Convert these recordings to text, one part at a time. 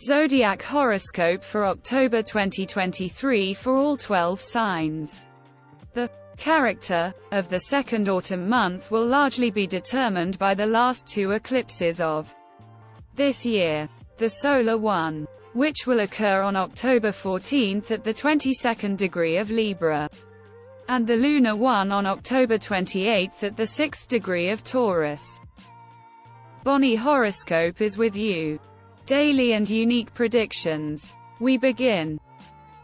Zodiac horoscope for October 2023 for all 12 signs. The character of the second autumn month will largely be determined by the last two eclipses of this year. The solar one, which will occur on October 14th at the 22nd degree of Libra, and the lunar one on October 28th at the 6th degree of Taurus. Bonnie Horoscope is with you. Daily and unique predictions. We begin.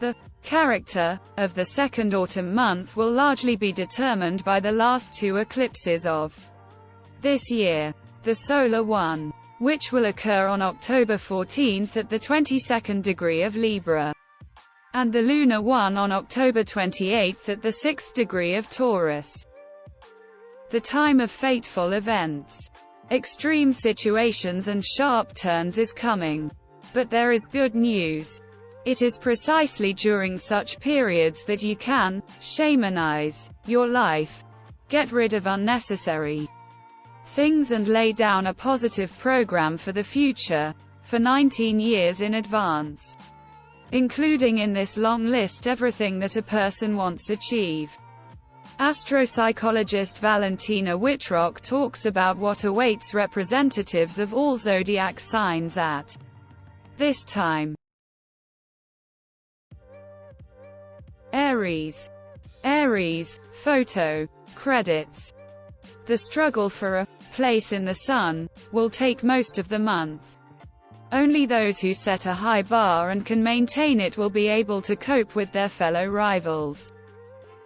The character of the second autumn month will largely be determined by the last two eclipses of this year. The solar one, which will occur on October 14th at the 22nd degree of Libra, and the lunar one on October 28th at the 6th degree of Taurus. The time of fateful events. Extreme situations and sharp turns is coming. But there is good news. It is precisely during such periods that you can shamanize your life, get rid of unnecessary things and lay down a positive program for the future, for 19 years in advance. Including in this long list everything that a person wants achieve. Astropsychologist Valentina Whitrock talks about what awaits representatives of all zodiac signs at this time. Aries. Aries, photo, credits. The struggle for a place in the sun will take most of the month. Only those who set a high bar and can maintain it will be able to cope with their fellow rivals.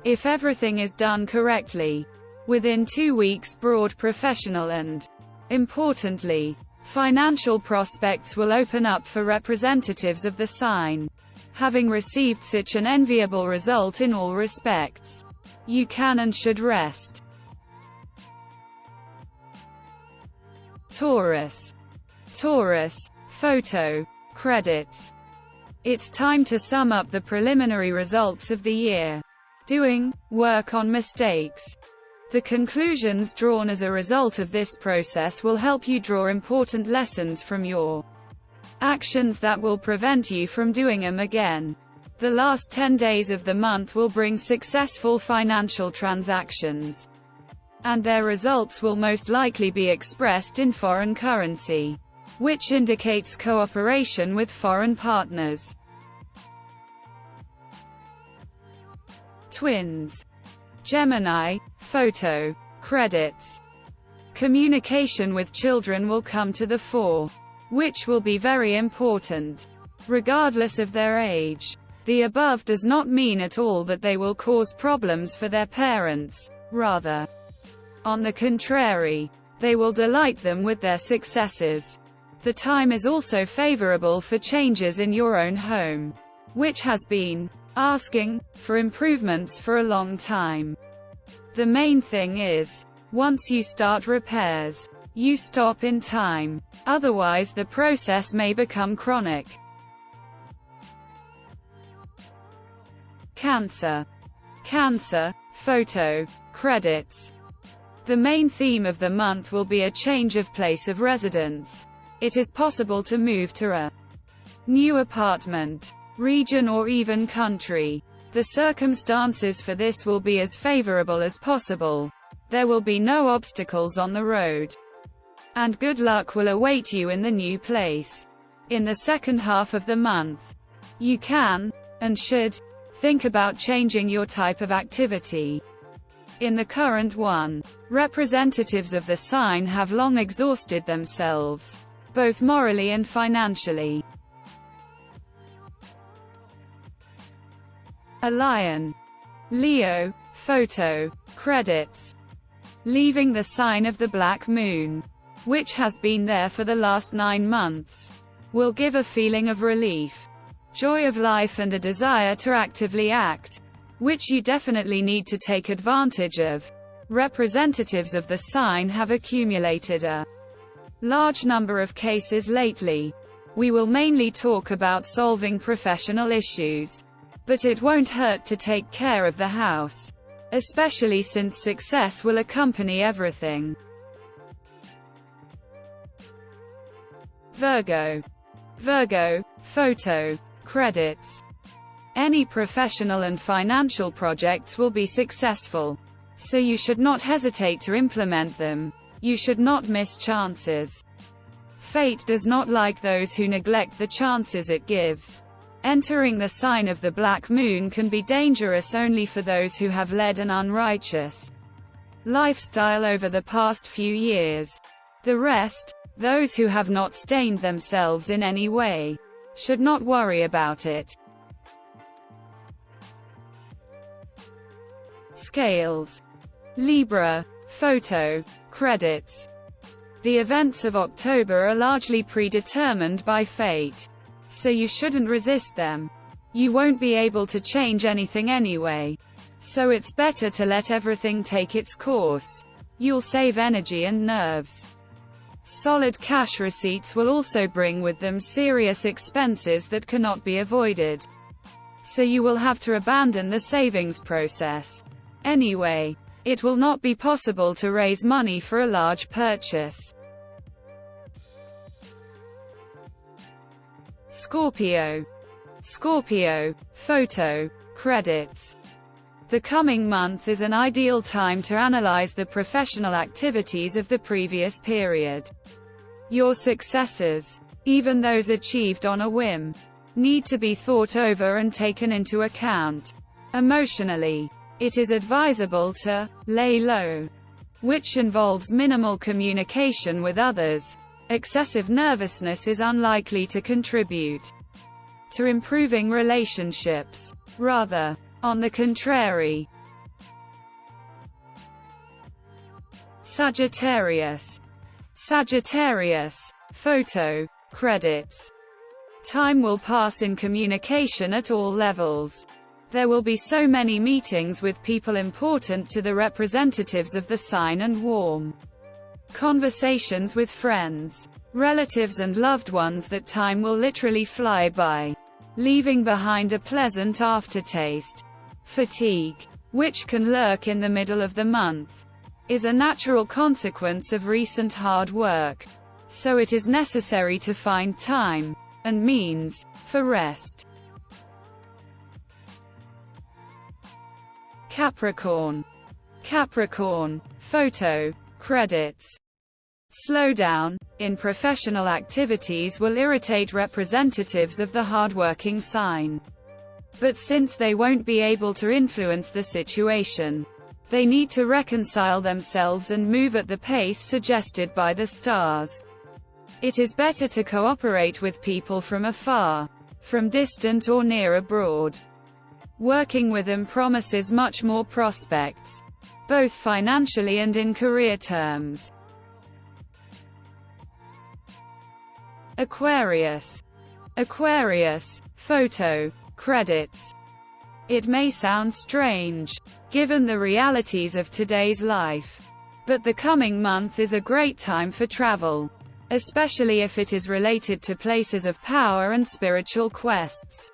If everything is done correctly, within 2 weeks broad professional and, importantly, financial prospects will open up for representatives of the sign. Having received such an enviable result in all respects, you can and should rest. Taurus. Taurus, photo, credits. It's time to sum up the preliminary results of the year. Doing work on mistakes. The conclusions drawn as a result of this process will help you draw important lessons from your actions that will prevent you from doing them again. The last 10 days of the month will bring successful financial transactions, and their results will most likely be expressed in foreign currency, which indicates cooperation with foreign partners. Twins. Gemini, photo, credits. Communication with children will come to the fore, which will be very important, regardless of their age. The above does not mean at all that they will cause problems for their parents, rather, on the contrary, they will delight them with their successes. The time is also favorable for changes in your own home, which has been asking for improvements for a long time. The main thing is, once you start repairs, you stop in time. Otherwise the process may become chronic. Cancer. Cancer, photo, credits. The main theme of the month will be a change of place of residence. It is possible to move to a new apartment, region or even country. The circumstances for this will be as favorable as possible. There will be no obstacles on the road, and good luck will await you in the new place. In the second half of the month, you can, and should, think about changing your type of activity. In the current one, representatives of the sign have long exhausted themselves, both morally and financially. A lion. Leo, photo, credits. Leaving the sign of the black moon, which has been there for the last 9 months, will give a feeling of relief, joy of life and a desire to actively act, which you definitely need to take advantage of. Representatives of the sign have accumulated a large number of cases lately. We will mainly talk about solving professional issues, but it won't hurt to take care of the house, especially since success will accompany everything. Virgo. Virgo, photo, credits. Any professional and financial projects will be successful, so you should not hesitate to implement them. You should not miss chances. Fate does not like those who neglect the chances it gives. Entering the sign of the black moon can be dangerous only for those who have led an unrighteous lifestyle over the past few years. The rest, those who have not stained themselves in any way, should not worry about it. Scales. Libra, photo, credits. The events of October are largely predetermined by fate, so you shouldn't resist them. You won't be able to change anything anyway, so it's better to let everything take its course. You'll save energy and nerves. Solid cash receipts will also bring with them serious expenses that cannot be avoided, so you will have to abandon the savings process. Anyway, it will not be possible to raise money for a large purchase. Scorpio. Scorpio, photo, credits. The coming month is an ideal time to analyze the professional activities of the previous period. Your successes, even those achieved on a whim, need to be thought over and taken into account. Emotionally, it is advisable to lay low, which involves minimal communication with others. Excessive nervousness is unlikely to contribute to improving relationships. Rather, on the contrary. Sagittarius. Sagittarius, photo, credits. Time will pass in communication at all levels. There will be so many meetings with people important to the representatives of the sign and warm conversations with friends, relatives and loved ones that time will literally fly by, leaving behind a pleasant aftertaste. Fatigue, which can lurk in the middle of the month, is a natural consequence of recent hard work, so it is necessary to find time and means for rest. Capricorn. Capricorn, photo, credits. Slowdown in professional activities will irritate representatives of the hardworking sign. But since they won't be able to influence the situation, they need to reconcile themselves and move at the pace suggested by the stars. It is better to cooperate with people from afar, from distant or near abroad. Working with them promises much more prospects, both financially and in career terms. Aquarius. Aquarius, photo, credits. It may sound strange, given the realities of today's life, but the coming month is a great time for travel, especially if it is related to places of power and spiritual quests.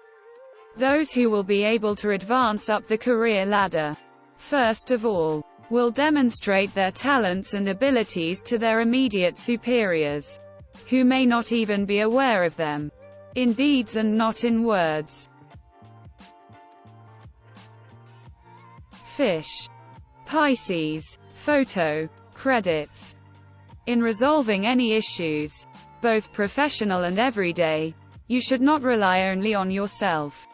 Those who will be able to advance up the career ladder, first of all, will demonstrate their talents and abilities to their immediate superiors, who may not even be aware of them, in deeds and not in words. Fish. Pisces, photo, credits. In resolving any issues, both professional and everyday, you should not rely only on yourself.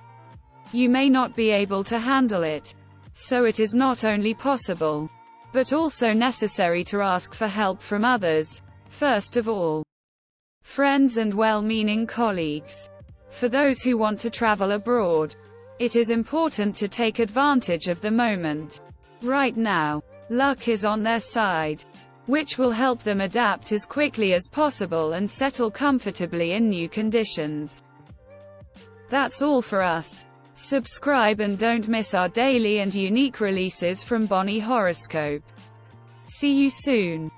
You may not be able to handle it, so it is not only possible, but also necessary to ask for help from others, first of all. Friends and well-meaning colleagues. For those who want to travel abroad, it is important to take advantage of the moment. Right now, luck is on their side, which will help them adapt as quickly as possible and settle comfortably in new conditions. That's all for us. Subscribe and don't miss our daily and unique releases from Bonnie Horoscope. See you soon.